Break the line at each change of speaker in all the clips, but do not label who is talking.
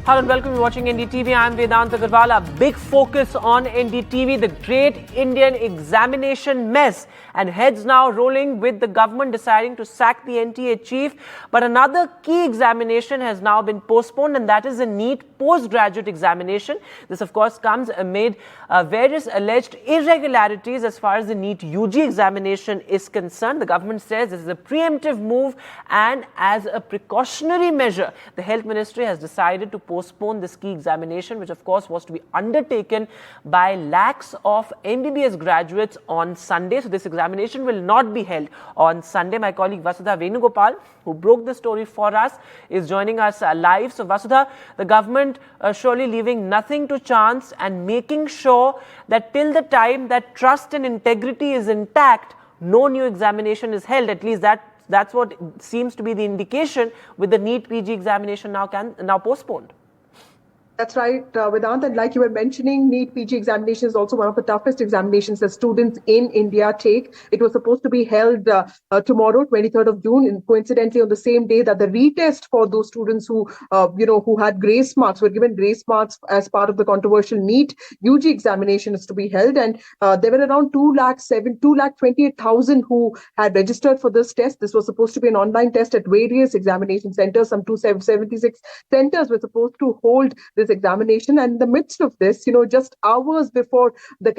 Hello and welcome to watching NDTV. I'm Vedant Agarwal. A big focus on NDTV, the great Indian examination mess, and heads now rolling with the government deciding to sack the NTA chief. But another key examination has now been postponed, and that is the NEET postgraduate examination. This, of course, comes amid various alleged irregularities as far as the NEET-UG examination is concerned. The government says this is a preemptive move, and as a precautionary measure, the Health Ministry has decided to postpone this key examination, which of course was to be undertaken by lakhs of MBBS graduates on Sunday. So this examination will not be held on Sunday. My colleague Vasudha Venugopal, who broke the story for us, is joining us live. So Vasudha, the government surely leaving nothing to chance and making sure that till the time that trust and integrity is intact, no new examination is held. At least that's what seems to be the indication, with the NEET-PG examination now postponed.
That's right, Vedant. And like you were mentioning, NEET-PG examination is also one of the toughest examinations that students in India take. It was supposed to be held tomorrow, 23rd of June, and coincidentally on the same day that the retest for those students who had grace marks, were given grace marks as part of the controversial NEET-UG examination is to be held. And there were around 228,000 who had registered for this test. This was supposed to be an online test at various examination centers. Some 276 centers were supposed to hold this examination, and in the midst of this, just hours before the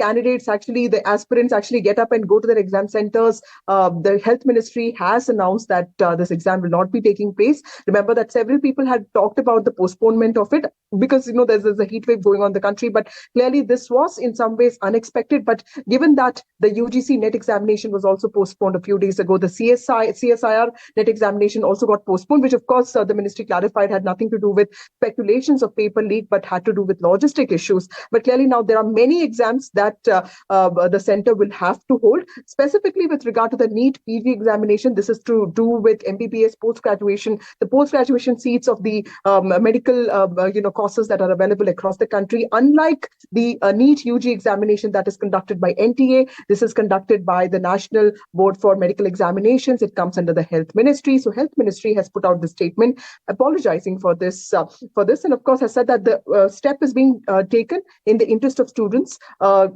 aspirants actually get up and go to their exam centers, the Health Ministry has announced that this exam will not be taking place. Remember that several people had talked about the postponement of it because there's a heat wave going on in the country, but clearly this was in some ways unexpected. But given that the UGC-NET examination was also postponed a few days ago, the CSIR NET examination also got postponed, which of course the ministry clarified had nothing to do with speculations of paper leak, but had to do with logistic issues. But clearly now there are many exams that the center will have to hold. Specifically with regard to the NEET-PG examination, this is to do with MBBS post-graduation, the post-graduation seats of the medical courses that are available across the country. Unlike the NEET-UG examination that is conducted by NTA, this is conducted by the National Board for Medical Examinations. It comes under the Health Ministry. So Health Ministry has put out the statement apologizing for this, and of course has said that the step is being taken in the interest of students.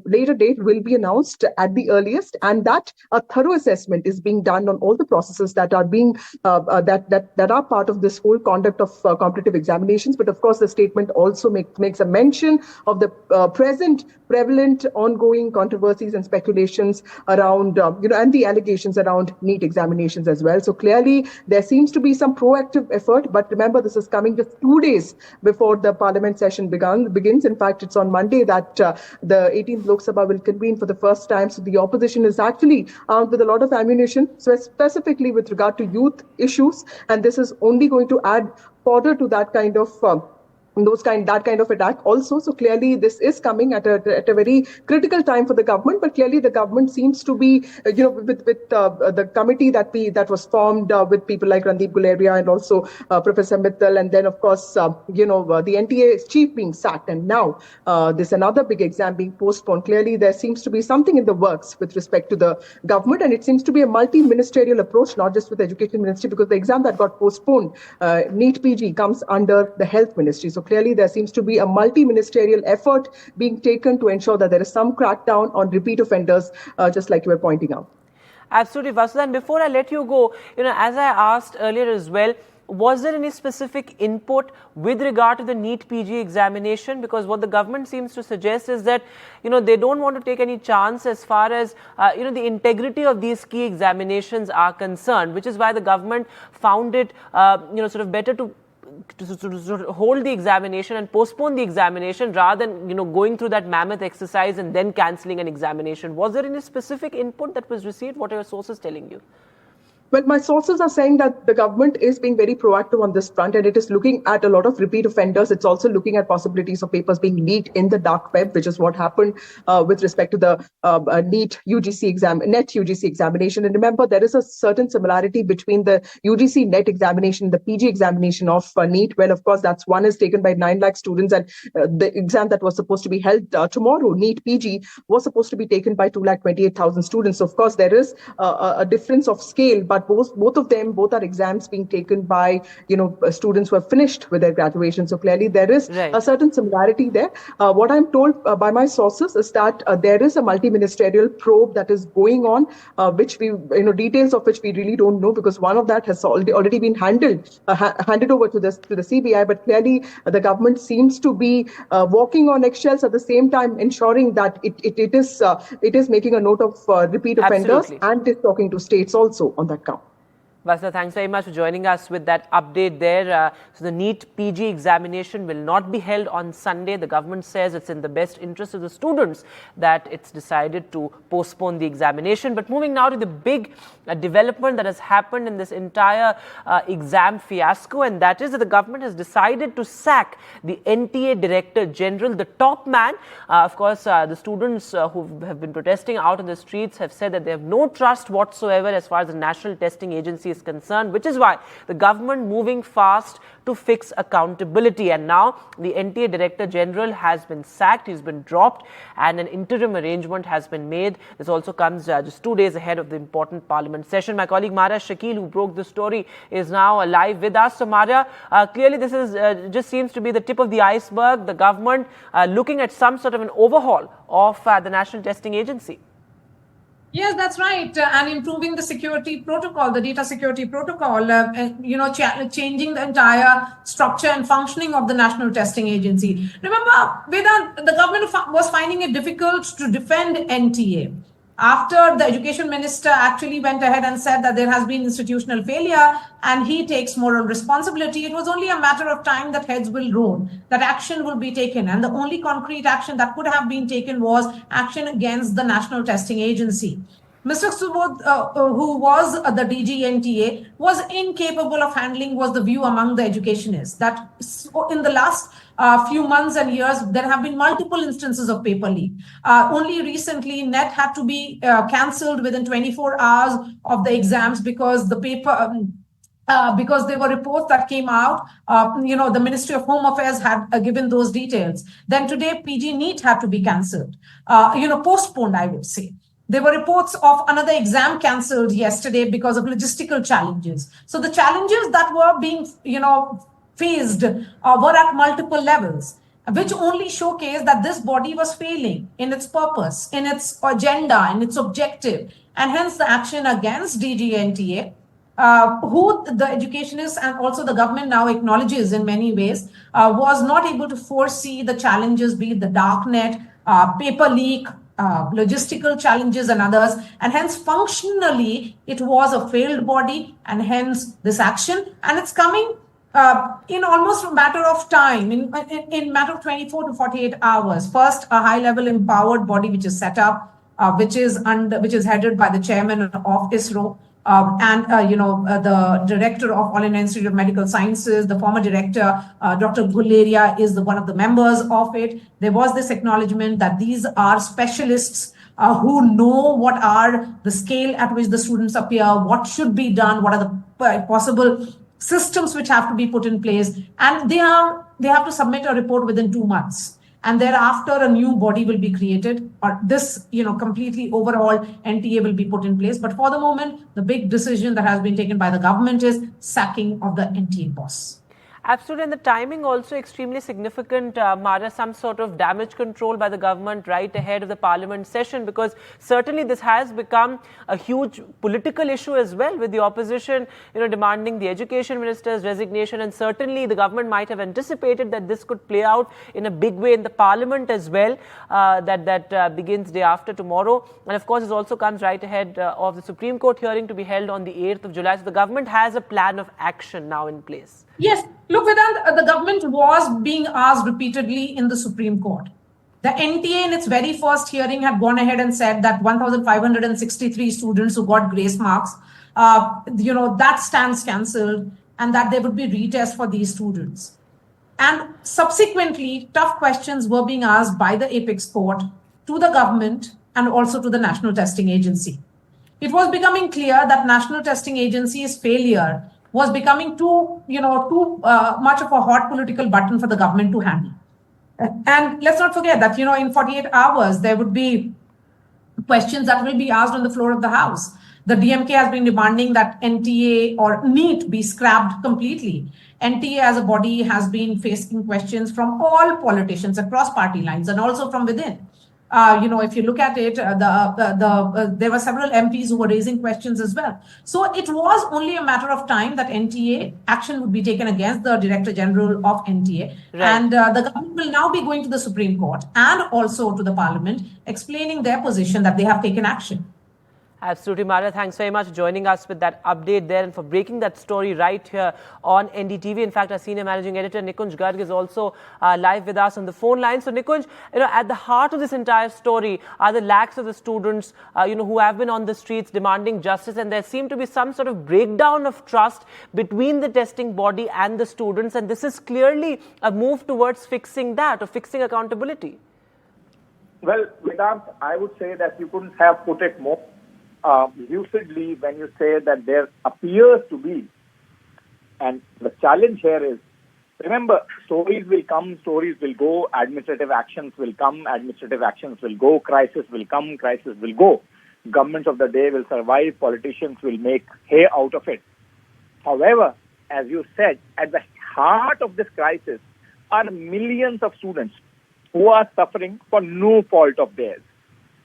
Later date will be announced at the earliest, and that a thorough assessment is being done on all the processes that are being that are part of this whole conduct of competitive examinations. But of course, the statement also makes a mention of the present prevalent ongoing controversies and speculations around and the allegations around NEET examinations as well. So clearly there seems to be some proactive effort, but remember, this is coming just 2 days before the parliament session begins. In fact, it's on Monday that the 18th Lok Sabha will convene for the first time. So the opposition is actually armed with a lot of ammunition, so specifically with regard to youth issues, and this is only going to add fodder to that kind of attack also. So clearly this is coming at a very critical time for the government, but clearly the government seems to be with the committee that was formed with people like Randeep Guleria and also Professor Mittal, and then of course the NTA chief being sacked, and now this another big exam being postponed. Clearly there seems to be something in the works with respect to the government, and it seems to be a multi-ministerial approach, not just with the Education Ministry, because the exam that got postponed, NEET-PG, comes under the Health Ministry. So clearly there seems to be a multi-ministerial effort being taken to ensure that there is some crackdown on repeat offenders, just like you were pointing out.
Absolutely, Vasudha. And before I let you go, as I asked earlier as well, was there any specific input with regard to the NEET-PG examination? Because what the government seems to suggest is that, they don't want to take any chance as far as, the integrity of these key examinations are concerned, which is why the government found it, sort of better to hold the examination and postpone the examination rather than going through that mammoth exercise and then cancelling an examination. Was there any specific input that was received? What are your sources telling you?
Well, my sources are saying that the government is being very proactive on this front, and it is looking at a lot of repeat offenders. It's also looking at possibilities of papers being leaked in the dark web, which is what happened with respect to the NET-UGC examination. And remember, there is a certain similarity between the UGC-NET examination, the PG examination of NEET. Well, of course, one is taken by 9 lakh students, and the exam that was supposed to be held tomorrow, NEET-PG, was supposed to be taken by 228,000 students. So, of course, there is a difference of scale, but but both are exams being taken by, students who have finished with their graduation. So clearly there is a certain similarity there. What I'm told by my sources is that there is a multi-ministerial probe that is going on, which we, details of which we really don't know, because one of that has already been handed over to the CBI. But clearly the government seems to be walking on eggshells, at the same time ensuring that it is making a note of repeat offenders and is talking to states also on that count.
Vasudha, thanks very much for joining us with that update there. So the NEET-PG examination will not be held on Sunday. The government says it's in the best interest of the students that it's decided to postpone the examination. But moving now to the big development that has happened in this entire exam fiasco, and that is that the government has decided to sack the NTA Director General, the top man. Of course, the students who have been protesting out in the streets have said that they have no trust whatsoever as far as the National Testing Agency is concerned, which is why the government moving fast to fix accountability. And now the NTA Director General has been sacked, he's been dropped, and an interim arrangement has been made. This also comes just 2 days ahead of the important parliament session. My colleague Mara Shakil, who broke the story, is now live with us. So Mara, clearly this is just seems to be the tip of the iceberg, the government looking at some sort of an overhaul of the National Testing Agency.
Yes, that's right. And improving the security protocol, the data security protocol, changing the entire structure and functioning of the National Testing Agency. Remember, Vedant, the government was finding it difficult to defend NTA. After the education minister actually went ahead and said that there has been institutional failure and he takes moral responsibility, it was only a matter of time that heads will roll, that action will be taken. And the only concrete action that could have been taken was action against the National Testing Agency. Mr. Subodh, who was the DG NTA, was incapable of handling, was the view among the educationists, that in the last few months and years, there have been multiple instances of paper leak. Only recently, NET had to be cancelled within 24 hours of the exams because the paper... because there were reports that came out, the Ministry of Home Affairs had given those details. Then today, PG NEET had to be cancelled, postponed, I would say. There were reports of another exam cancelled yesterday because of logistical challenges. So the challenges that were being, faced were at multiple levels, which only showcase that this body was failing in its purpose, in its agenda, in its objective, and hence the action against DGNTA, who the educationists and also the government now acknowledges in many ways, was not able to foresee the challenges, be it the dark net, paper leak, logistical challenges and others, and hence functionally it was a failed body, and hence this action, and it's coming in almost a matter of time, in matter of 24 to 48 hours. First, a high-level empowered body which is set up, which is headed by the chairman of ISRO, the director of All India Institute of Medical Sciences, the former director, Dr. Guleria, is one of the members of it. There was this acknowledgement that these are specialists who know what are the scale at which the students appear, what should be done, what are the possible systems which have to be put in place, and they have to submit a report within 2 months. And thereafter, a new body will be created, or this, completely overall NTA will be put in place. But for the moment, the big decision that has been taken by the government is sacking of the NTA boss.
Absolutely, and the timing also extremely significant, Mara, some sort of damage control by the government right ahead of the parliament session, because certainly this has become a huge political issue as well, with the opposition, demanding the education minister's resignation, and certainly the government might have anticipated that this could play out in a big way in the parliament as well, that begins day after tomorrow. And of course, this also comes right ahead of the Supreme Court hearing to be held on the 8th of July. So the government has a plan of action now in place.
Yes, look, Vedant, the government was being asked repeatedly in the Supreme Court. The NTA in its very first hearing had gone ahead and said that 1,563 students who got grace marks, that stands cancelled, and that there would be retest for these students. And subsequently, tough questions were being asked by the apex court to the government and also to the National Testing Agency. It was becoming clear that National Testing Agency's failure was becoming too much of a hot political button for the government to handle. And let's not forget that, in 48 hours, there would be questions that will be asked on the floor of the House. The DMK has been demanding that NTA or NEET be scrapped completely. NTA as a body has been facing questions from all politicians across party lines and also from within. If you look at it, there were several MPs who were raising questions as well. So it was only a matter of time that NTA action would be taken against the Director General of NTA.
Right.
And the government will now be going to the Supreme Court and also to the Parliament, explaining their position that they have taken action.
Absolutely, Mara. Thanks very much for joining us with that update there and for breaking that story right here on NDTV. In fact, our senior managing editor, Nikunj Garg, is also live with us on the phone line. So, Nikunj, at the heart of this entire story are the lakhs of the students, who have been on the streets demanding justice. And there seemed to be some sort of breakdown of trust between the testing body and the students. And this is clearly a move towards fixing that or fixing accountability.
Well, Vedant, I would say that you couldn't have put it more lucidly when you say that there appears to be, and the challenge here is, remember, stories will come, stories will go, administrative actions will come, administrative actions will go, crisis will come, crisis will go. Governments of the day will survive, politicians will make hay out of it. However, as you said, at the heart of this crisis are millions of students who are suffering for no fault of theirs.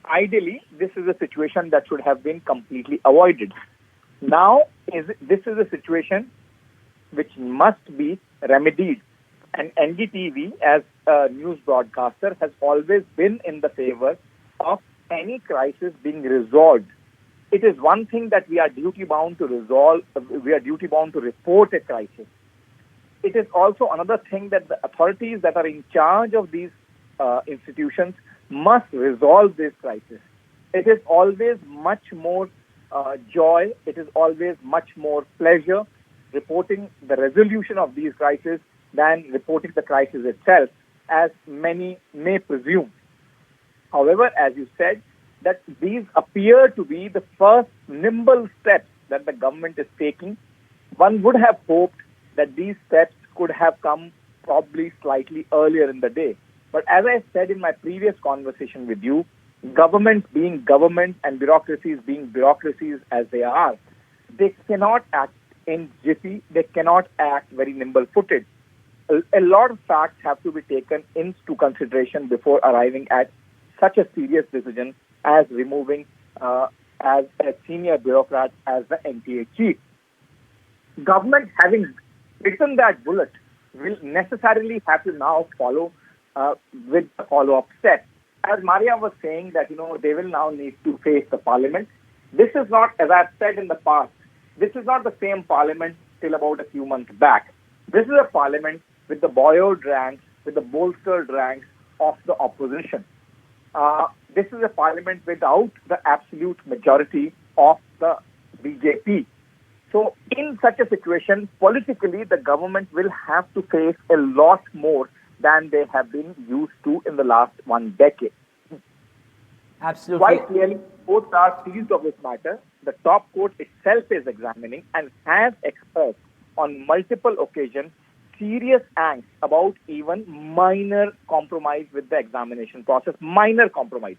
Ideally, this is a situation that should have been completely avoided. Now, this is a situation which must be remedied. And NDTV, as a news broadcaster, has always been in the favor of any crisis being resolved. It is one thing that we are duty-bound to resolve, we are duty-bound to report a crisis. It is also another thing that the authorities that are in charge of these institutions must resolve this crisis. It is always much more joy, it is always much more pleasure reporting the resolution of these crises than reporting the crisis itself, as many may presume. However, as you said, that these appear to be the first nimble steps that the government is taking. One would have hoped that these steps could have come probably slightly earlier in the day. But as I said in my previous conversation with you, governments being government and bureaucracies being bureaucracies as they are, they cannot act in jiffy, they cannot act very nimble-footed. A lot of facts have to be taken into consideration before arriving at such a serious decision as removing as a senior bureaucrat as the NTA chief. Government, having written that bullet, will necessarily have to now follow with the follow-up steps. As Maria was saying that, they will now need to face the parliament. This is not, as I've said in the past, this is not the same parliament till about a few months back. This is a parliament with the buoyed ranks, with the bolstered ranks of the opposition. This is a parliament without the absolute majority of the BJP. So in such a situation, politically, the government will have to face a lot more than they have been used to in the last 1 decade.
Absolutely.
Quite clearly, courts are seized of this matter. The top court itself is examining and has expressed on multiple occasions serious angst about even minor compromise with the examination process. Minor compromise.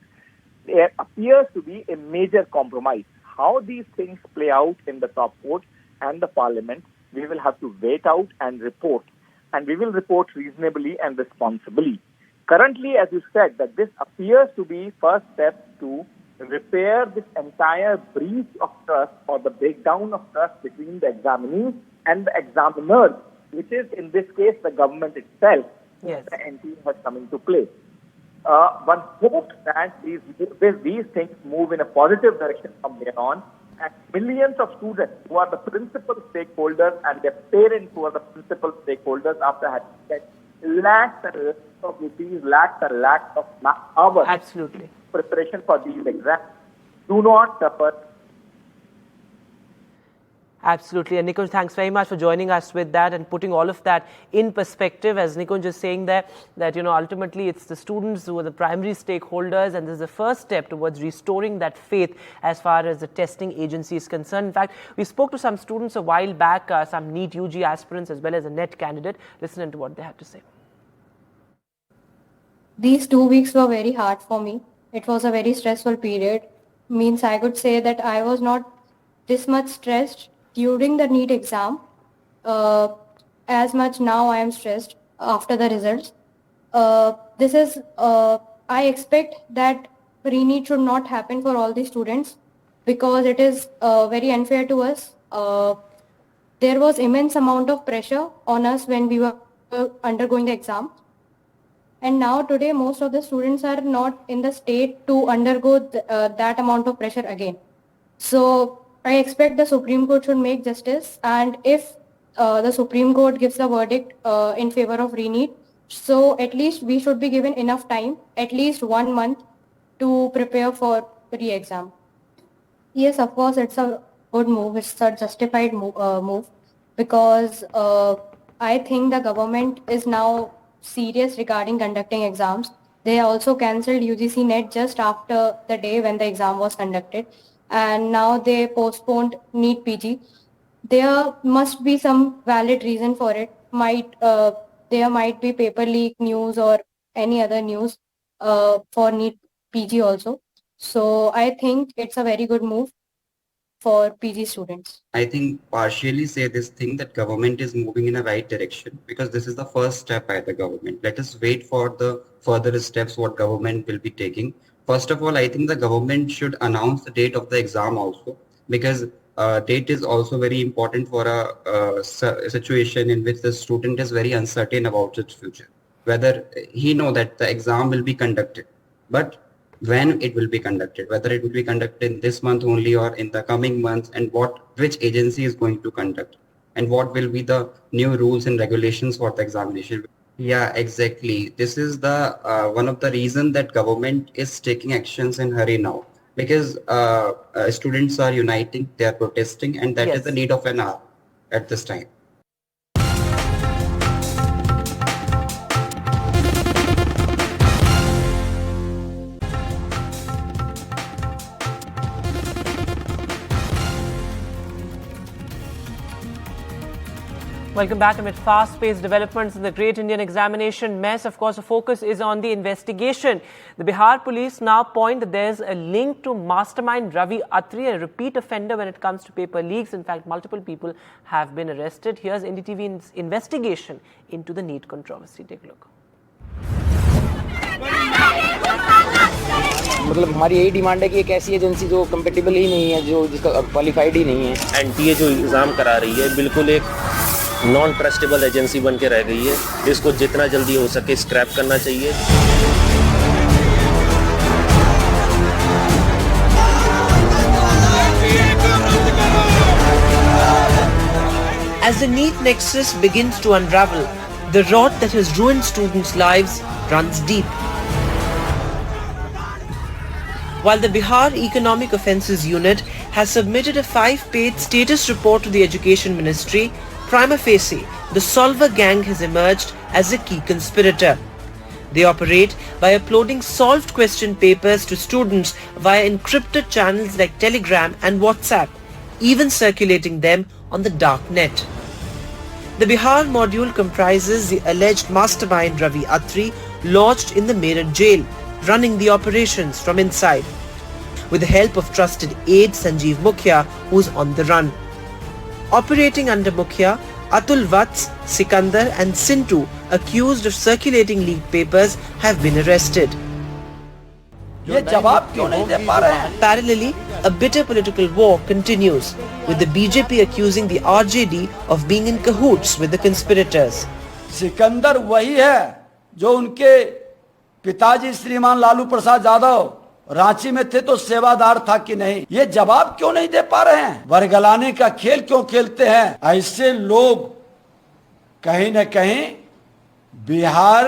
There appears to be a major compromise. How these things play out in the top court and the parliament, we will have to wait out and report. And we will report reasonably and responsibly. Currently, as you said, that this appears to be first step to repair this entire breach of trust or the breakdown of trust between the examinees and the examiners, which is in this case the government itself.
Yes.
The NTA has come into play. One hopes that these things move in a positive direction from here on, and millions of students who are the principal stakeholders and their parents who are the principal stakeholders after having spent lakhs and lakhs of rupees, lakhs and lakhs of hours
Absolutely.
preparation for these exams do not suffer.
Absolutely. And Nikunj, thanks very much for joining us with that and putting all of that in perspective. As Nikunj is saying there, that, ultimately it's the students who are the primary stakeholders, and this is the first step towards restoring that faith as far as the testing agency is concerned. In fact, we spoke to some students a while back, some NEET-UG aspirants as well as a NET candidate. Listen to what they had to say.
These 2 weeks were very hard for me. It was a very stressful period. Means I could say that I was not this much stressed during the NEET exam as much now I am stressed after the results. I expect that re-NEET should not happen for all the students because it is very unfair to us. There was immense amount of pressure on us when we were undergoing the exam. And now today, most of the students are not in the state to undergo that amount of pressure again. So I expect the Supreme Court should make justice. And if the Supreme Court gives the verdict in favor of re-NEET, so at least we should be given enough time, at least 1 month, to prepare for re-exam. Yes, of course, it's a good move. It's a justified move because I think the government is now serious regarding conducting exams. They also cancelled UGC-NET just after the day when the exam was conducted, and now they postponed NEET-PG. There must be some valid reason for it. There might be paper leak news or any other news for NEET-PG also. So I think it's a very good move for PG students.
I think partially say this thing that government is moving in a right direction because this is the first step by the government. Let us wait for the further steps what government will be taking. First of all, I think the government should announce the date of the exam also because date is also very important for a situation in which the student is very uncertain about its future. Whether he know that the exam will be conducted, but when it will be conducted, whether it will be conducted in this month only or in the coming months, and which agency is going to conduct, and what will be the new rules and regulations for the examination. Yeah, exactly. This is the one of the reason that government is taking actions in hurry now because students are uniting, they are protesting, and that is the need of an hour at this time.
Welcome back. Amid fast-paced developments in the Great Indian Examination mess, of course, the focus is on the investigation. The Bihar police now point that there's a link to mastermind Ravi Atri, a repeat offender when it comes to paper leaks. In fact, multiple people have been arrested. Here's NDTV's investigation into the NEET controversy. Take a look.
मतलब हमारी यही demand है कि एक ऐसी agency जो compatible ही नहीं है, जो जिसका क्वालिफाइड ही नहीं है।
एनटीए जो एग्ज़ाम करा रही है बिल्कुल एक नॉन ट्रस्टेबल एजेंसी बन के रह गई है। इसको जितना जल्दी हो सके स्क्रैप करना चाहिए।
As the NEET nexus begins to unravel, the rot that has ruined students' lives runs deep. While the Bihar Economic Offences Unit has submitted a 5-page status report to the Education Ministry, prima facie, the Solver gang has emerged as a key conspirator. They operate by uploading solved question papers to students via encrypted channels like Telegram and WhatsApp, even circulating them on the dark net. The Bihar module comprises the alleged mastermind Ravi Atri, lodged in the Meerut jail, running the operations from inside, with the help of trusted aide Sanjeev Mukhya, who is on the run. Operating under Mukhya, Atul Vats, Sikandar and Sintu, accused of circulating leaked papers, have been arrested. Parallelly, a bitter political war continues, with the BJP accusing the RJD of being in cahoots with the conspirators.
Sikandar वही है जो उनके पिताजी श्रीमान लालू प्रसाद यादव रांची में थे तो सेवादार था कि नहीं, ये जवाब क्यों नहीं दे पा रहे हैं? वर्गलाने का खेल क्यों खेलते हैं? ऐसे लोग कहीं न कहीं बिहार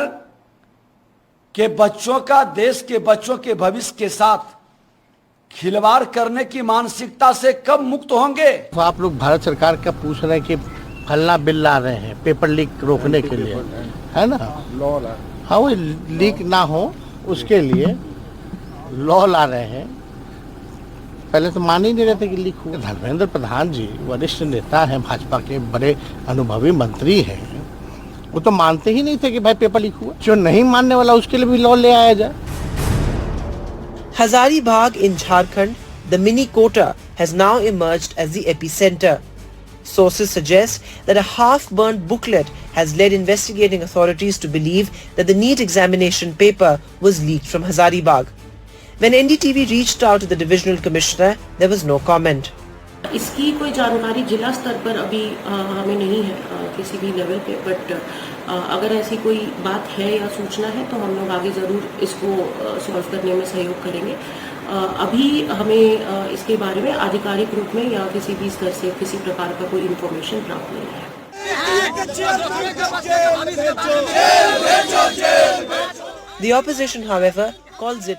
के बच्चों का, देश के बच्चों के भविष्य के साथ खिलवाड़ करने की मानसिकता से कब मुक्त होंगे?
तो आप लोग भारत सरकार का पूछ रहे हैं कि फलना बिल ला रहे हैं पेपर लीक रोकने के लिए, है ना? हाँ, वो लीक ना हो उसके लिए लॉ ला रहे हैं। पहले तो मान ही नहीं रहे थे कि लीक हुआ। धर्मेंद्र प्रधान जी वरिष्ठ नेता हैं, भाजपा के बड़े अनुभवी मंत्री हैं, वो तो मानते ही नहीं थे कि भाई पेपर लीक हुआ। जो नहीं मानने वाला उसके लिए भी लॉ ले आया जाए।
Hazaribagh in Jharkhand, the mini quota has now emerged as the epicenter. Sources suggest that a half-burnt booklet has led investigating authorities to believe that the NEET examination paper was leaked from Hazaribagh. When NDTV reached out to the divisional commissioner, there was no comment.
इसकी कोई जानकारी जिला स्तर पर अभी हमें नहीं है किसी भी लेवल पे, बट अगर ऐसी कोई बात है या सूचना है तो हम लोग आगे ज़रूर इसको सॉल्व करने में सहयोग करेंगे। अभी हमें इसके बारे में आधिकारिक रूप में या किसी भी स्तर से किसी प्रकार का कोई इन्फॉर्मेशन प्राप्त नहीं है।
The opposition, however, calls it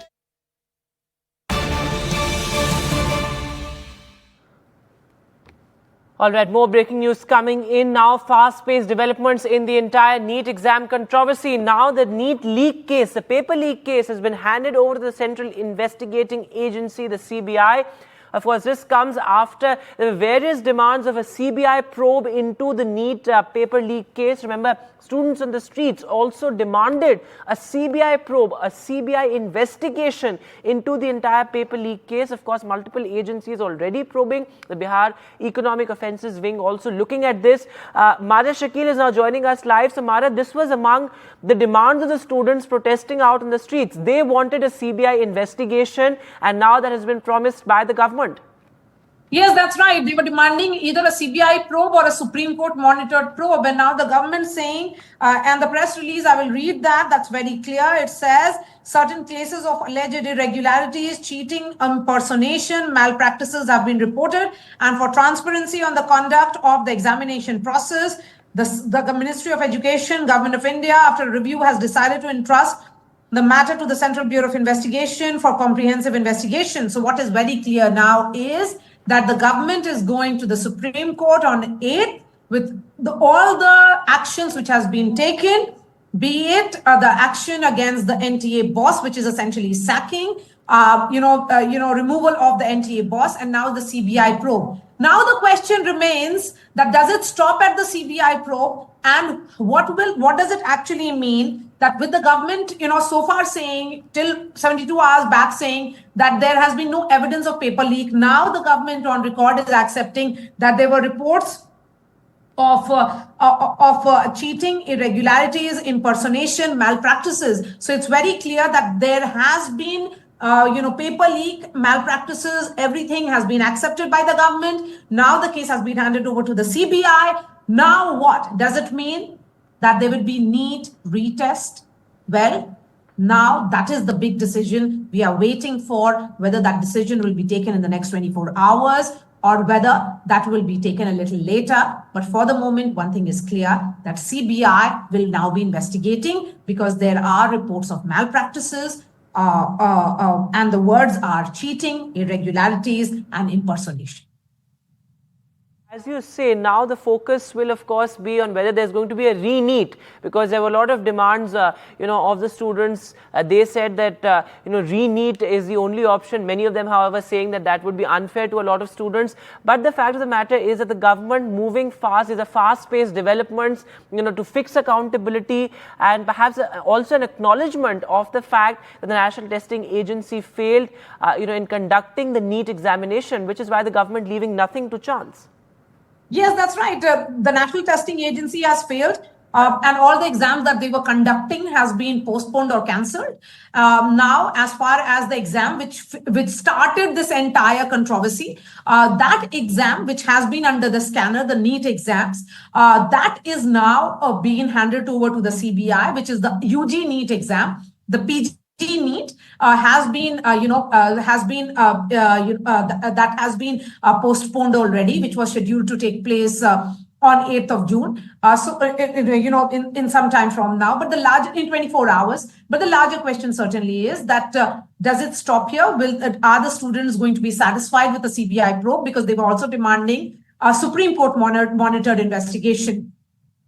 All right, more breaking news coming in now. Fast-paced developments in the entire NEET exam controversy. Now the NEET leak case, the paper leak case, has been handed over to the Central Investigating Agency, the CBI. Of course, this comes after the various demands of a CBI probe into the NEET paper leak case. Remember, students on the streets also demanded a CBI probe, a CBI investigation into the entire paper leak case. Of course, multiple agencies already probing. The Bihar Economic Offences Wing also looking at this. Mara Shakil is now joining us live. So, Mara, this was among the demands of the students protesting out in the streets. They wanted a CBI investigation, and now that has been promised by the government.
Yes, that's right. They were demanding either a CBI probe or a Supreme Court monitored probe. And now the government saying, and the press release, I will read that. That's very clear. It says certain cases of alleged irregularities, cheating, impersonation, malpractices have been reported. And for transparency on the conduct of the examination process, the Ministry of Education, Government of India, after review, has decided to entrust the matter to the Central Bureau of Investigation for comprehensive investigation. So what is very clear now is that the government is going to the Supreme Court on 8th with all the actions which has been taken, be it the action against the NTA boss, which is essentially sacking, removal of the NTA boss, and now the CBI probe. Now the question remains that does it stop at the CBI probe, and what does it actually mean that with the government, so far saying till 72 hours back saying that there has been no evidence of paper leak. Now the government on record is accepting that there were reports of cheating, irregularities, impersonation, malpractices. So it's very clear that there has been paper leak, malpractices, everything has been accepted by the government. Now the case has been handed over to the CBI. Now what? Does it mean that there will be NEET retest? Well, now that is the big decision. We are waiting for whether that decision will be taken in the next 24 hours or whether that will be taken a little later. But for the moment, one thing is clear, that CBI will now be investigating because there are reports of malpractices, and the words are cheating, irregularities, and impersonation.
As you say, now the focus will, of course, be on whether there's going to be a re-NEET, because there were a lot of demands, of the students. They said that, re-NEET is the only option. Many of them, however, saying that that would be unfair to a lot of students. But the fact of the matter is that the government moving fast, is a fast-paced developments, to fix accountability, and perhaps also an acknowledgement of the fact that the National Testing Agency failed, in conducting the NEET examination, which is why the government leaving nothing to chance.
Yes, that's right. The National Testing Agency has failed, and all the exams that they were conducting has been postponed or cancelled. Now, as far as the exam which started this entire controversy, that exam which has been under the scanner, the NEET exams, that is now being handed over to the CBI, which is the UG NEET exam. The PG NEET has been postponed already, which was scheduled to take place on 8th of June. In some time from now, but in 24 hours. But the larger question certainly is that does it stop here? Are the students going to be satisfied with the CBI probe, because they were also demanding a Supreme Court monitored investigation?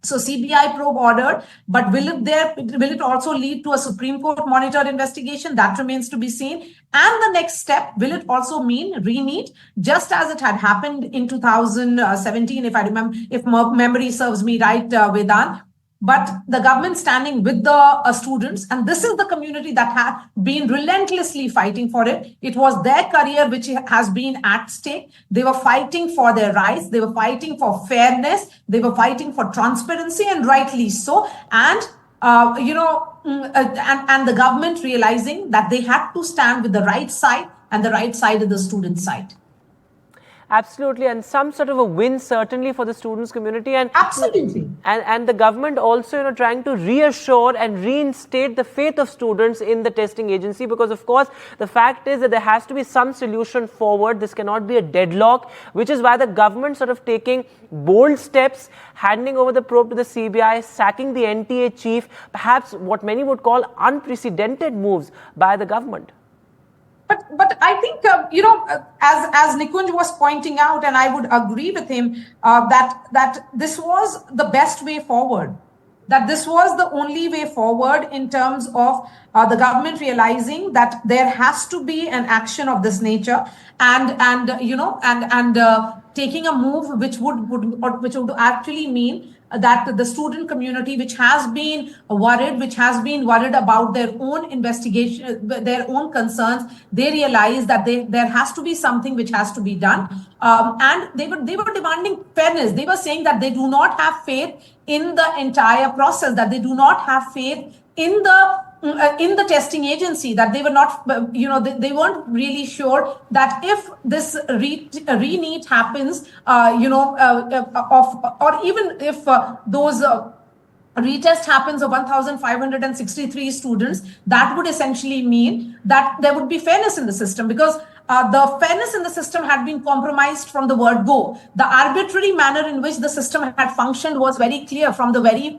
So CBI probe ordered, but will it also lead to a Supreme Court monitored investigation? That remains to be seen. And the next step, will it also mean re-NEET, just as it had happened in 2017, if memory serves me right, Vedant? but the government standing with the students, and this is the community that had been relentlessly fighting for it. It was their career which has been at stake. They were fighting for their rights. They were fighting for fairness. They were fighting for transparency, and rightly so. And and the government realizing that they had to stand with the right side, and the right side is the student side.
Absolutely, and some sort of a win certainly for the students community, and
absolutely,
and the government also trying to reassure and reinstate the faith of students in the testing agency, because of course the fact is that there has to be some solution forward. This cannot be a deadlock, which is why the government sort of taking bold steps, handing over the probe to the CBI, sacking the NTA chief, perhaps what many would call unprecedented moves by the government.
But I think, as Nikunj was pointing out, and I would agree with him, that this was the best way forward, that this was the only way forward in terms of the government realizing that there has to be an action of this nature, and taking a move which would actually mean that the student community, which has been worried about their own investigation, their own concerns, they realize that there has to be something which has to be done, and they were demanding fairness. They were saying that they do not have faith in the entire process, that they do not have faith in the testing agency, that they were not, they weren't really sure that if this re-NEET happens, or even if those retest happens of 1,563 students, that would essentially mean that there would be fairness in the system, because the fairness in the system had been compromised from the word go. The arbitrary manner in which the system had functioned was very clear from the very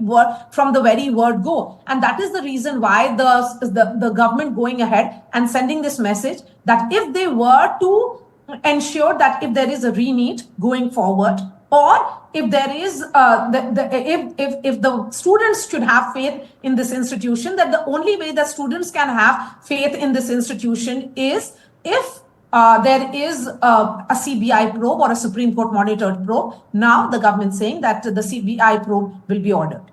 word go. And that is the reason why the government going ahead and sending this message that if they were to ensure that if there is a re-NEET going forward, or if there is if the students should have faith in this institution, that the only way that students can have faith in this institution is if there is a CBI probe or a Supreme Court monitored probe. Now the government saying that the CBI probe will be ordered.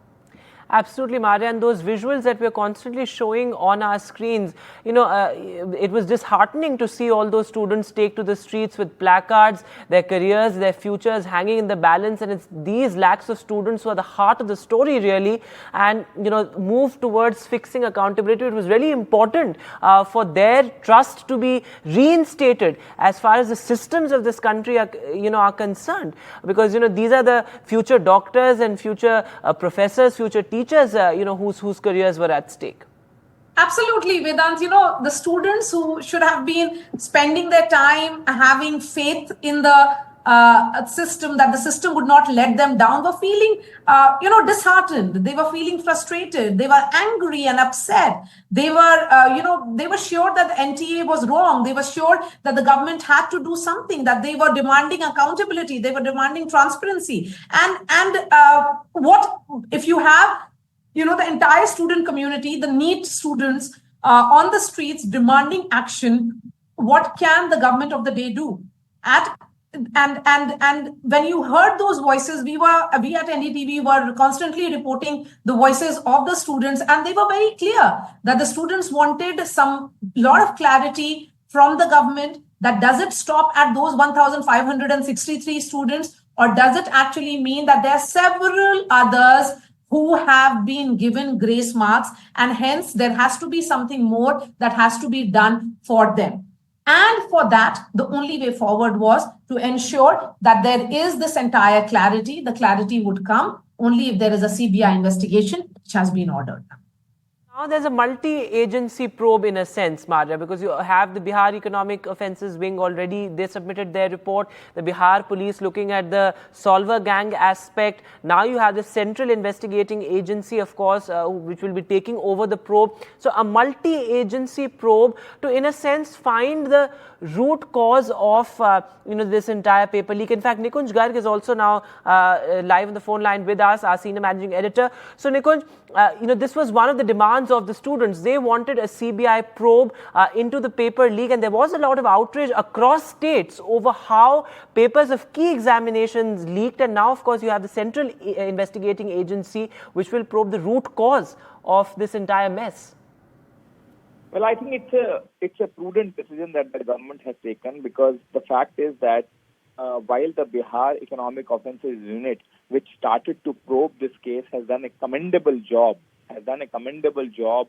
Absolutely, Maria, and those visuals that we're constantly showing on our screens, it was disheartening to see all those students take to the streets with placards, their careers, their futures hanging in the balance, and it's these lakhs of students who are the heart of the story, really, and, move towards fixing accountability. It was really important for their trust to be reinstated as far as the systems of this country are concerned, because, these are the future doctors and future professors, future teachers, whose careers were at stake.
Absolutely, Vedant. The students who should have been spending their time having faith in the system, that the system would not let them down, were feeling, disheartened. They were feeling frustrated. They were angry and upset. They were, they were sure that the NTA was wrong. They were sure that the government had to do something, that they were demanding accountability. They were demanding transparency. And what if you have, the entire student community, the NEET students on the streets demanding action, what can the government of the day do? And when you heard those voices, we at NDTV were constantly reporting the voices of the students, and they were very clear that the students wanted some lot of clarity from the government, that does it stop at those 1,563 students, or does it actually mean that there are several others who have been given grace marks, and hence there has to be something more that has to be done for them. And for that, the only way forward was to ensure that there is this entire clarity. The clarity would come only if there is a CBI investigation which has been ordered.
Now there's a multi-agency probe in a sense, Maria, because you have the Bihar Economic Offences Wing already. They submitted their report. The Bihar police looking at the solver gang aspect. Now you have the Central Investigating Agency, of course, which will be taking over the probe. So a multi-agency probe to, in a sense, find the root cause of this entire paper leak. In fact, Nikunj Garg is also now live on the phone line with us, our senior managing editor. So Nikunj, this was one of the demands demands of the students. They wanted a CBI probe into the paper leak, and there was a lot of outrage across states over how papers of key examinations leaked. And now, of course, you have the Central Investigating Agency, which will probe the root cause of this entire mess.
Well, I think it's a prudent decision that the government has taken, because the fact is that while the Bihar Economic Offences Unit, which started to probe this case, has done a commendable job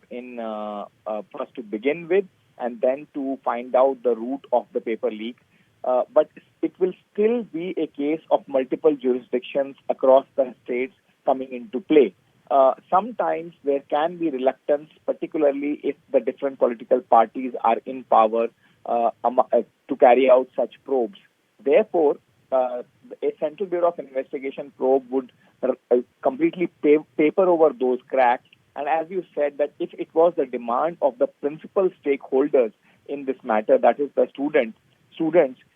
in first to begin with, and then to find out the root of the paper leak. But it will still be a case of multiple jurisdictions across the states coming into play. Sometimes there can be reluctance, particularly if the different political parties are in power to carry out such probes. Therefore, a Central Bureau of Investigation probe would completely paper over those cracks. And as you said, that if it was the demand of the principal stakeholders in this matter, that is the students,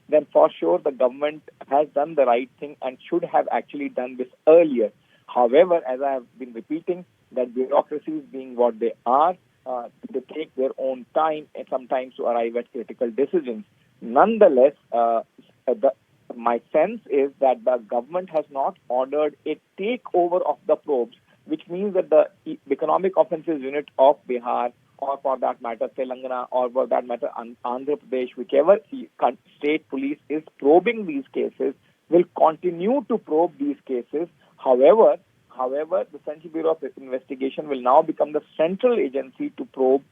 then for sure the government has done the right thing and should have actually done this earlier. However, as I have been repeating, that bureaucracies being what they are, they take their own time and sometimes to arrive at critical decisions. Nonetheless, my sense is that the government has not ordered a takeover of the probes, which means that the Economic Offences Unit of Bihar, or for that matter Telangana, or for that matter Andhra Pradesh, whichever state police is probing these cases, will continue to probe these cases. However, the Central Bureau of Investigation will now become the central agency to probe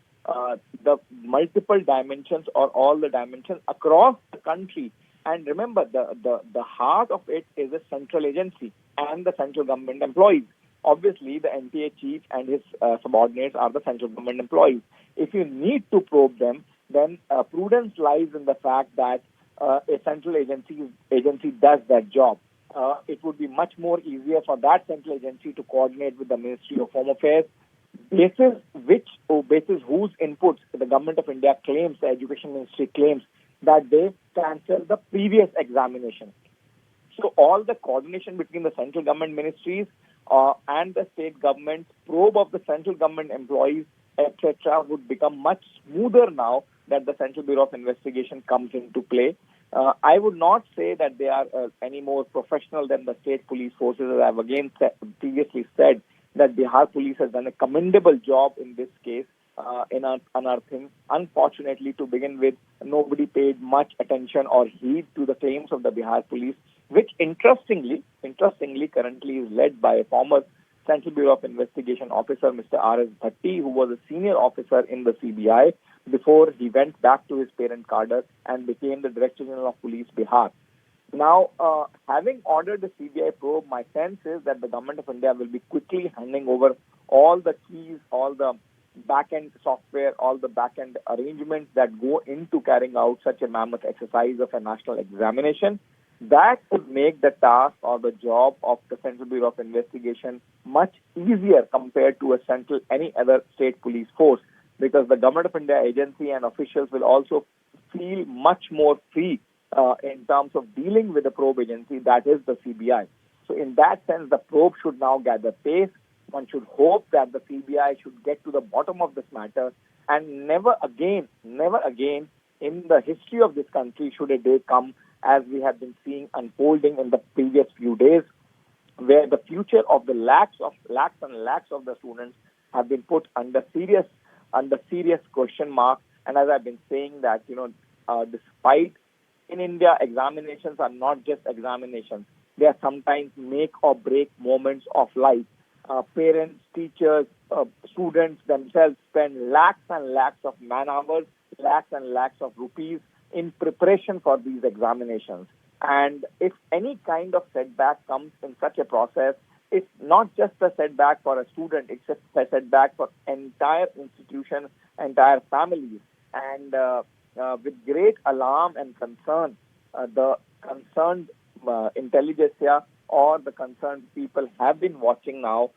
the multiple dimensions or all the dimensions across the country. And remember, the heart of it is a central agency and the central government employees. Obviously, the NTA chief and his subordinates are the central government employees. If you need to probe them, then prudence lies in the fact that a central agency does that job. It would be much more easier for that central agency to coordinate with the Ministry of Home Affairs, basis whose inputs the Government of India claims, the Education Ministry claims, that they cancel the previous examination. So all the coordination between the central government ministries and the state government, probe of the central government employees, etc., would become much smoother now that the Central Bureau of Investigation comes into play. I would not say that they are any more professional than the state police forces. As I have again previously said, that Bihar police has done a commendable job in this case in unearthing. Unfortunately, to begin with, nobody paid much attention or heed to the claims of the Bihar police, which interestingly currently is led by a former Central Bureau of Investigation officer, Mr. R.S. Bhatti, who was a senior officer in the CBI before he went back to his parent cadre and became the Director General of Police, Bihar. Now, having ordered the CBI probe, my sense is that the Government of India will be quickly handing over all the keys, all the back-end software, all the back-end arrangements that go into carrying out such a mammoth exercise of a national examination. That would make the task or the job of the Central Bureau of Investigation much easier compared to any other state police force, because the Government of India agency and officials will also feel much more free in terms of dealing with the probe agency, that is the CBI. So in that sense, the probe should now gather pace. One should hope that the CBI should get to the bottom of this matter, and never again in the history of this country should a day come, as we have been seeing unfolding in the previous few days, where the future of the lakhs and lakhs of the students have been put under serious question mark. And as I've been saying that, despite in India, examinations are not just examinations. They are sometimes make or break moments of life. Parents, teachers, students themselves spend lakhs and lakhs of man hours, lakhs and lakhs of rupees in preparation for these examinations. And if any kind of setback comes in such a process, it's not just a setback for a student, it's a setback for entire institution, entire families. And with great alarm and concern, the concerned intelligentsia or the concerned people have been watching now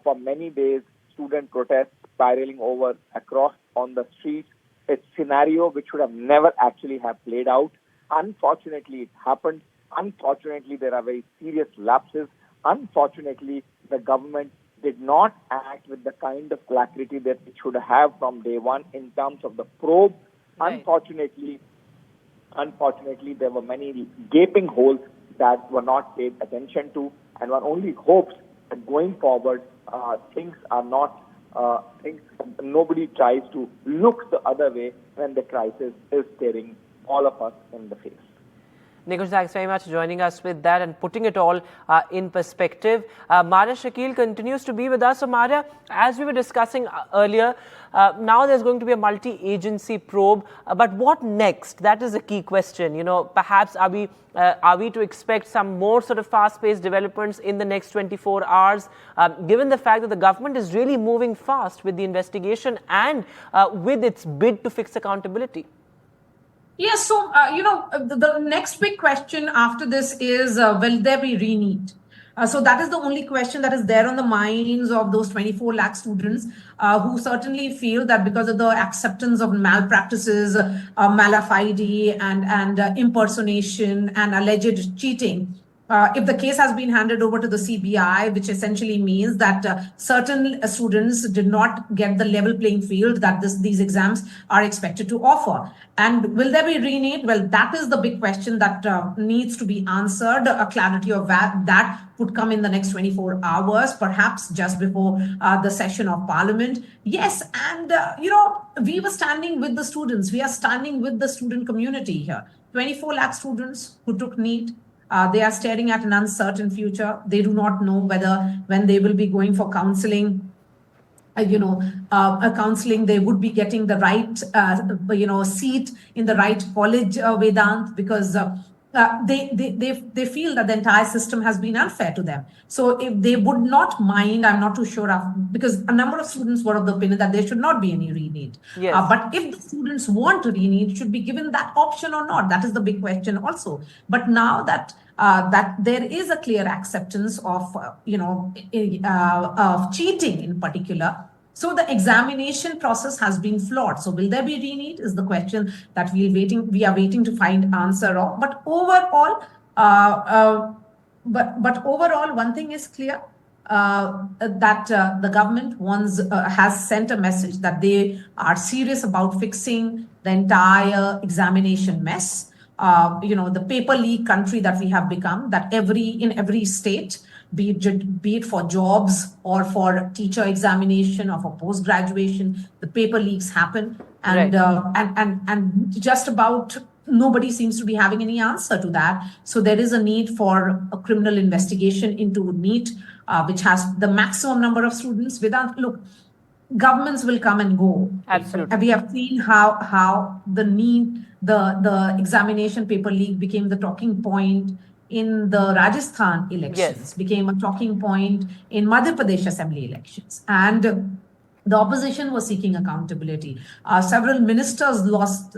for many days student protests spiraling over across on the streets. A scenario which should have never actually have played out. Unfortunately, it happened. Unfortunately, there are very serious lapses. Unfortunately, the government did not act with the kind of clarity that it should have from day one in terms of the probe.
Right.
Unfortunately, there were many gaping holes that were not paid attention to, and one only hopes that going forward, things are not, nobody tries to look the other way when the crisis is staring all of us in the face.
Nikunj, thanks very much for joining us with that and putting it all in perspective. Maria Shakil continues to be with us. So, Maria, as we were discussing earlier, now there's going to be a multi-agency probe. But what next? That is a key question. You know, perhaps are we to expect some more sort of fast-paced developments in the next 24 hours, given the fact that the government is really moving fast with the investigation and with its bid to fix accountability?
Yes, so, the next big question after this is, will there be re-NEET? So that is the only question that is there on the minds of those 24 lakh students who certainly feel that because of the acceptance of malpractices, malafide and impersonation and alleged cheating, if the case has been handed over to the CBI, which essentially means that certain students did not get the level playing field that these exams are expected to offer. And will there be re-NEET? Well, that is the big question that needs to be answered. A clarity of that would come in the next 24 hours, perhaps just before the session of Parliament. Yes, and, we were standing with the students. We are standing with the student community here. 24 lakh students who took NEET. They are staring at an uncertain future. They do not know when they will be going for counseling, counseling, they would be getting the right, seat in the right college, Vedant, because they feel that the entire system has been unfair to them. So if they would not mind, I'm not too sure of, because a number of students were of the opinion that there should not be any re-NEET.
Yes.
But if the students want to re-NEET, should be given that option or not? That is the big question also. But now that there is a clear acceptance of, of cheating in particular, so the examination process has been flawed. So will there be re-NEET is the question that we are waiting to find answer of. But overall, overall, one thing is clear, that the government has sent a message that they are serious about fixing the entire examination mess. The paper leak country that we have become, that in every state, be it for jobs or for teacher examination or for post-graduation, the paper leaks happen. And,
right.
and just about nobody seems to be having any answer to that. So there is a need for a criminal investigation into NEET, which has the maximum number of students. Look, governments will come and go.
Absolutely.
We have seen how the NEET, the examination paper leak became the talking point in the Rajasthan elections,
yes.
became a talking point in Madhya Pradesh assembly elections. And the opposition was seeking accountability. Several ministers lost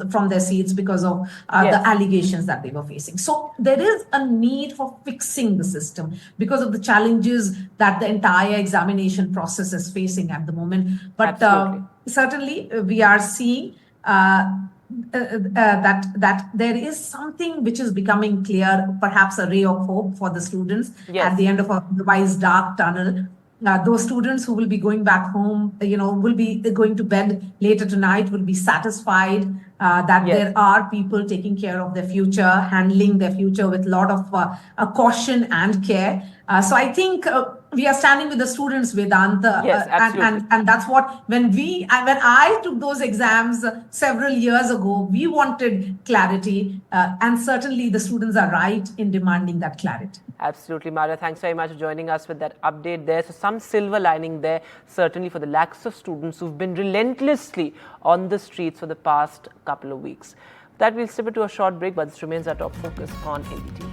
from their seats because of
yes.
the allegations that they were facing. So there is a need for fixing the system because of the challenges that the entire examination process is facing at the moment. But certainly we are seeing that there is something which is becoming clear, perhaps a ray of hope for the students
yes.
at the end of a otherwise dark tunnel. Those students who will be going back home, will be going to bed later tonight, will be satisfied that
yes.
there are people taking care of their future, handling their future with a lot of caution and care. So I think we are standing with the students, Vedanta,
yes,
and that's what when I took those exams several years ago, we wanted clarity, and certainly the students are right in demanding that clarity.
Absolutely, Maria. Thanks very much for joining us with that update there. So some silver lining there, certainly for the lakhs of students who've been relentlessly on the streets for the past couple of weeks. With that, we'll step into a short break, but this remains our top focus on NDTV.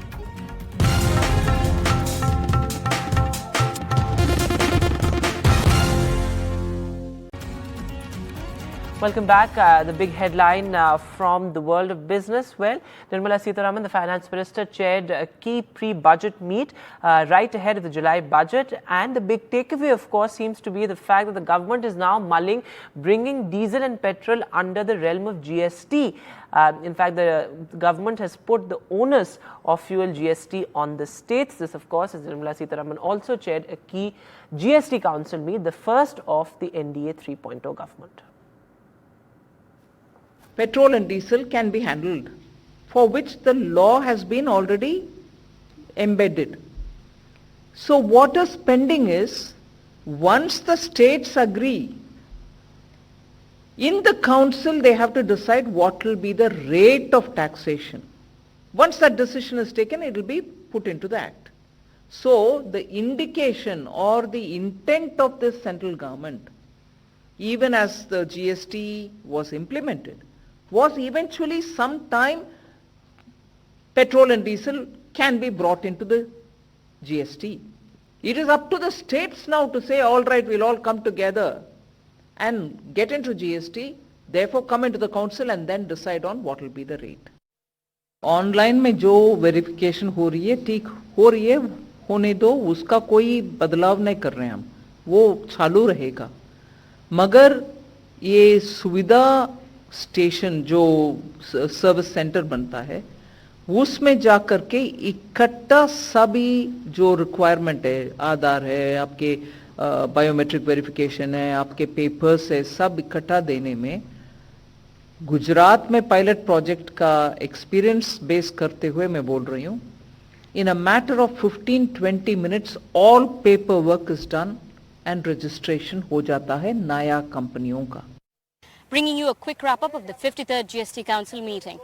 Welcome back. The big headline from the world of business. Well, Nirmala Sitharaman, the finance minister, chaired a key pre-budget meet right ahead of the July budget. And the big takeaway, of course, seems to be the fact that the government is now mulling bringing diesel and petrol under the realm of GST. In fact, the government has put the onus of fuel GST on the states. This, of course, as Nirmala Sitharaman also chaired a key GST council meet, the first of the NDA 3.0 government.
Petrol and diesel can be handled, for which the law has been already embedded. So what is pending is, once the states agree, in the council they have to decide what will be the rate of taxation. Once that decision is taken, it will be put into the act. So the indication or the intent of this central government, even as the GST was implemented, was eventually sometime petrol and diesel can be brought into the GST. It is up to the states now to say, all right, we'll all come together and get into GST, therefore come into the council and then decide on what will be the rate. Online में जो verification हो रही है, ठीक हो रही है, होने दो, उसका कोई बदलाव नहीं कर रहे हैं हम, वो चालू रहेगा. मगर ये सुविधा स्टेशन जो सर्विस सेंटर बनता है, उसमें जाकर के इकट्ठा सभी जो रिक्वायरमेंट है, आधार है, आपके बायोमेट्रिक वेरिफिकेशन है, आपके पेपर्स है, सब इकट्ठा देने में गुजरात में पायलट प्रोजेक्ट का एक्सपीरियंस बेस करते हुए मैं बोल रही हूँ, in a matter of 15-20 minutes all paperwork is done and registration हो जाता है नया कंपनियों का.
Bringing you a quick wrap-up of the 53rd GST Council meeting.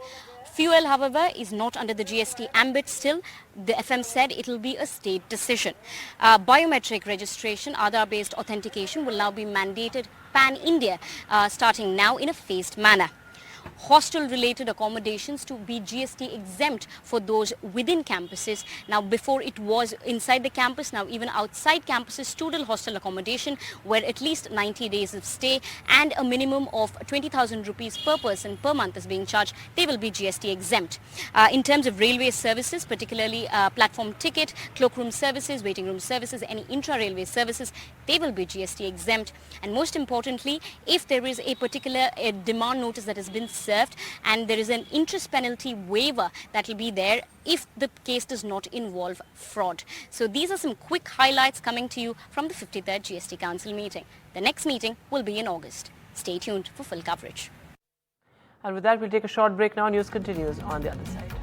Fuel, however, is not under the GST ambit still. The FM said it will be a state decision. Biometric registration, Aadhaar-based authentication will now be mandated pan-India, starting now in a phased manner. Hostel-related accommodations to be GST exempt for those within campuses. Now, before it was inside the campus, now even outside campuses, student hostel accommodation where at least 90 days of stay and a minimum of 20,000 rupees per person per month is being charged, they will be GST exempt. In terms of railway services, particularly platform ticket, cloakroom services, waiting room services, any intra-railway services, they will be GST exempt. And most importantly, if there is a particular demand notice that has been served and there is an interest penalty waiver that will be there if the case does not involve fraud. So these are some quick highlights coming to you from the 53rd GST Council meeting. The next meeting will be in August. Stay tuned for full coverage.
And with that, we'll take a short break now. News continues on the other side.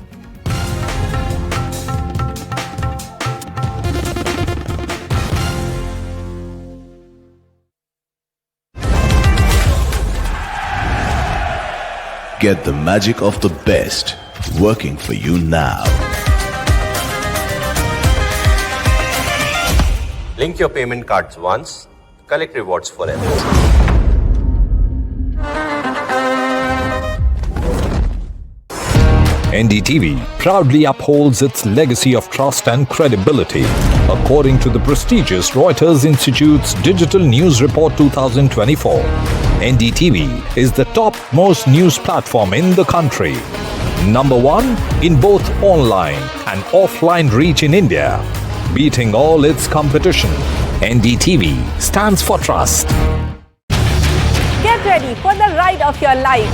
Get the magic of the best working for you now.
Link your payment cards once, collect rewards forever.
NDTV proudly upholds its legacy of trust and credibility. According to the prestigious Reuters Institute's Digital News Report 2024, NDTV is the top-most news platform in the country. Number one in both online and offline reach in India. Beating all its competition, NDTV stands for trust.
Get ready for the ride of your life.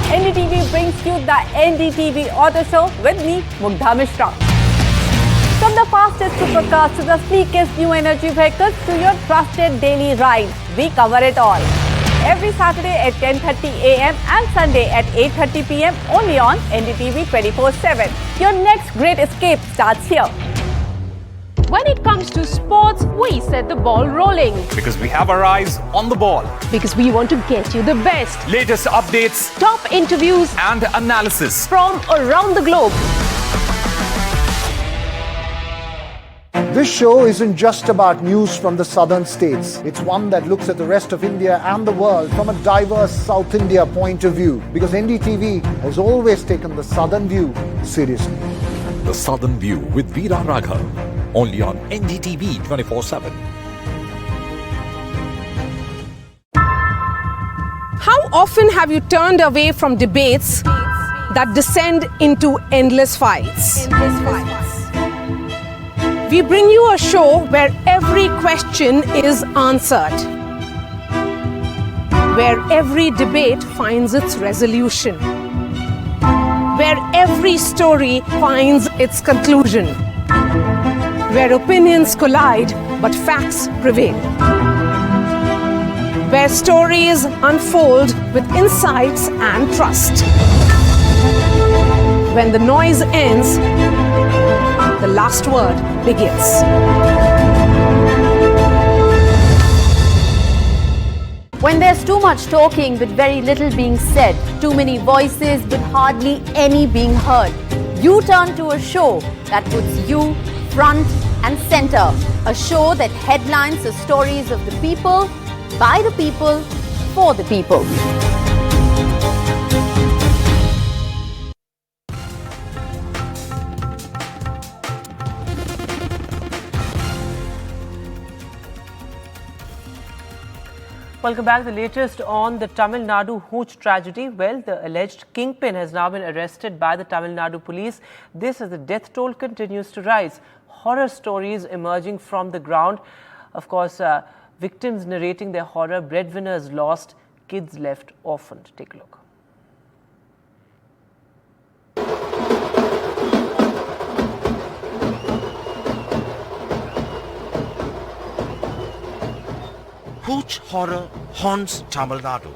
NDTV brings you the NDTV Auto Show with me, Mugdha Mishra. From the fastest supercars to the sleekest new energy vehicles to your trusted daily ride, we cover it all. Every Saturday at 10:30 a.m. and Sunday at 8:30 p.m. only on NDTV 24/7. Your next great escape starts here. When it comes to sports, we set the ball rolling.
Because we have our eyes on the ball.
Because we want to get you the best.
Latest updates,
top interviews,
and analysis
from around the globe.
This show isn't just about news from the southern states. It's one that looks at the rest of India and the world from a diverse South India point of view. Because NDTV has always taken the southern view seriously.
The Southern View with Veera Raghav. Only on NDTV 24/7.
How often have you turned away from debates that descend into endless fights? We bring you a show where every question is answered, where every debate finds its resolution, where every story finds its conclusion, where opinions collide but facts prevail, where stories unfold with insights and trust. When the noise ends, the last word begins.
When there's too much talking but very little being said, too many voices but hardly any being heard, you turn to a show that puts you front and center. A show that headlines the stories of the people, by the people, for the people.
Welcome back. The latest on the Tamil Nadu hooch tragedy. Well, the alleged kingpin has now been arrested by the Tamil Nadu police. This as the death toll continues to rise. Horror stories emerging from the ground. Of course, victims narrating their horror, breadwinners lost, kids left orphaned. Take a look.
Hooch horror haunts Tamil Nadu.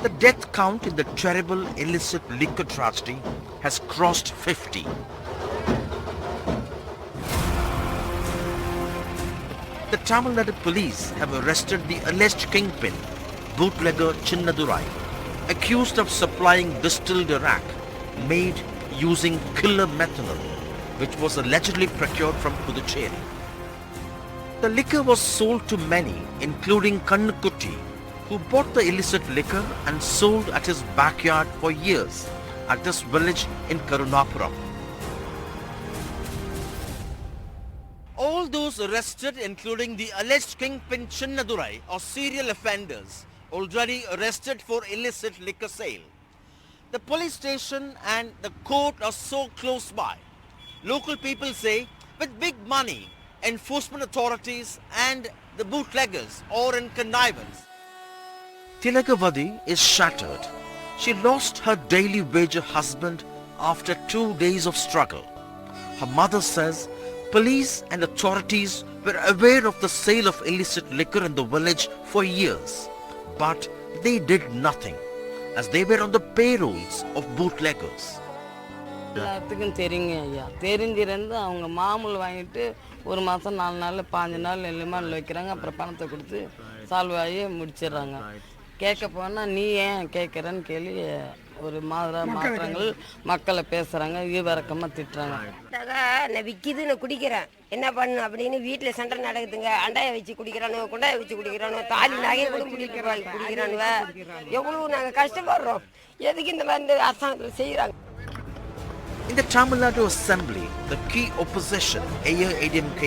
The death count in the terrible illicit liquor tragedy has crossed 50. The Tamil Nadu police have arrested the alleged kingpin, bootlegger Chinnadurai, accused of supplying distilled Iraq made using killer methanol, which was allegedly procured from Puducherry. The liquor was sold to many, including Kannukutti, who bought the illicit liquor and sold at his backyard for years at this village in Karunapuram. All those arrested, including the alleged kingpin Chinnadurai, are serial offenders, already arrested for illicit liquor sale. The police station and the court are so close by. Local people say, with big money, enforcement authorities and the bootleggers are in connivance. Tilakavadi is shattered. She lost her daily wage husband after 2 days of struggle. Her mother says police and authorities were aware of the sale of illicit liquor in the village for years, but they did nothing as they were on the payrolls of bootleggers.
எல்லாத்துக்கும் தெரியுங்க ஐயா, தெரிஞ்சிருந்து அவங்க மாமூல் வாங்கிட்டு ஒரு மாதம் 4 நாள் 5 நாள் லிமாண்டில் வைக்கிறாங்க. அப்புறம் பணத்தை கொடுத்து சால்வ் ஆகி முடிச்சிடுறாங்க. கேட்க போனால் நீ ஏன் கேட்குறன்னு கேள்வி ஒரு மாற்றங்கள் மக்களை பேசுகிறாங்க, ஈவரக்கமாக திட்டுறாங்க.
நான் விற்கிது நான் குடிக்கிறேன் என்ன பண்ணு அப்படின்னு வீட்டில் சண்டை நடக்குதுங்க. அண்டாயை வச்சு குடிக்கிறானு, குண்டாயை வச்சு குடிக்கிறானு, தாலி நகையை கூட குடிக்கிறானுவ. எவ்வளோ நாங்கள் கஷ்டப்படுறோம். எதுக்கு இந்த மாதிரி அரசாங்கத்தில் செய்கிறாங்க?
In the Tamil Nadu Assembly, the key opposition, AIADMK,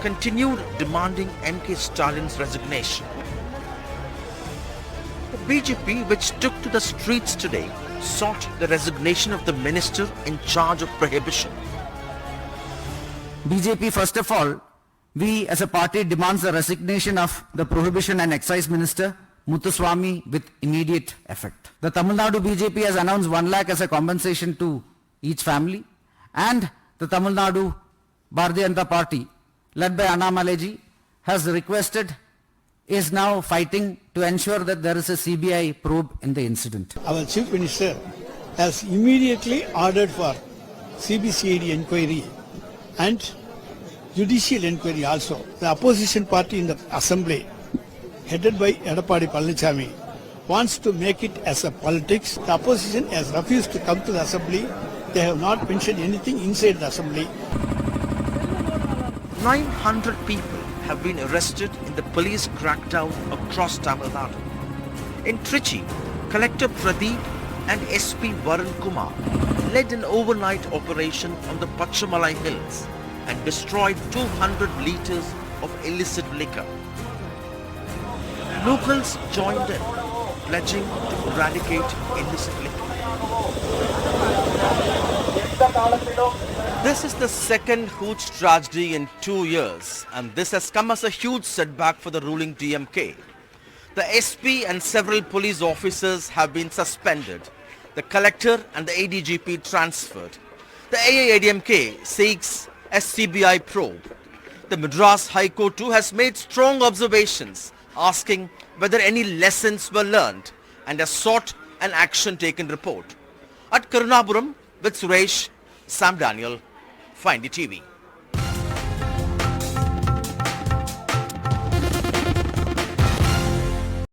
continued demanding MK Stalin's resignation. The BJP, which took to the streets today, sought the resignation of the minister in charge of prohibition.
BJP, first of all, we as a party demands the resignation of the Prohibition and Excise Minister, Muthuswamy, with immediate effect. The Tamil Nadu BJP has announced 1 lakh as a compensation to each family, and the Tamil Nadu Bharatiya Janata Party, led by Annamalaiji, has requested, is now fighting to ensure that there is a CBI probe in the incident.
Our Chief Minister has immediately ordered for CBCID inquiry and judicial inquiry also. The opposition party in the Assembly, headed by Edappadi Palanichami, wants to make it as a politics. The opposition has refused to come to the Assembly. They have not mentioned anything inside the Assembly.
900 people have been arrested in the police crackdown across Tamil Nadu. In Trichy, Collector Pradeep and SP Varun Kumar led an overnight operation on the Pachamalai Hills and destroyed 200 litres of illicit liquor. Locals joined in, pledging to eradicate illicit liquor. This is the second hooch tragedy in 2 years, and this has come as a huge setback for the ruling DMK. The SP and several police officers have been suspended. The collector and the ADGP transferred. The AIADMK seeks a CBI probe. The Madras High Court too has made strong observations, asking whether any lessons were learned, and has sought an action taken report. At Karunapuram with Suresh, Sam Daniel, for NDTV.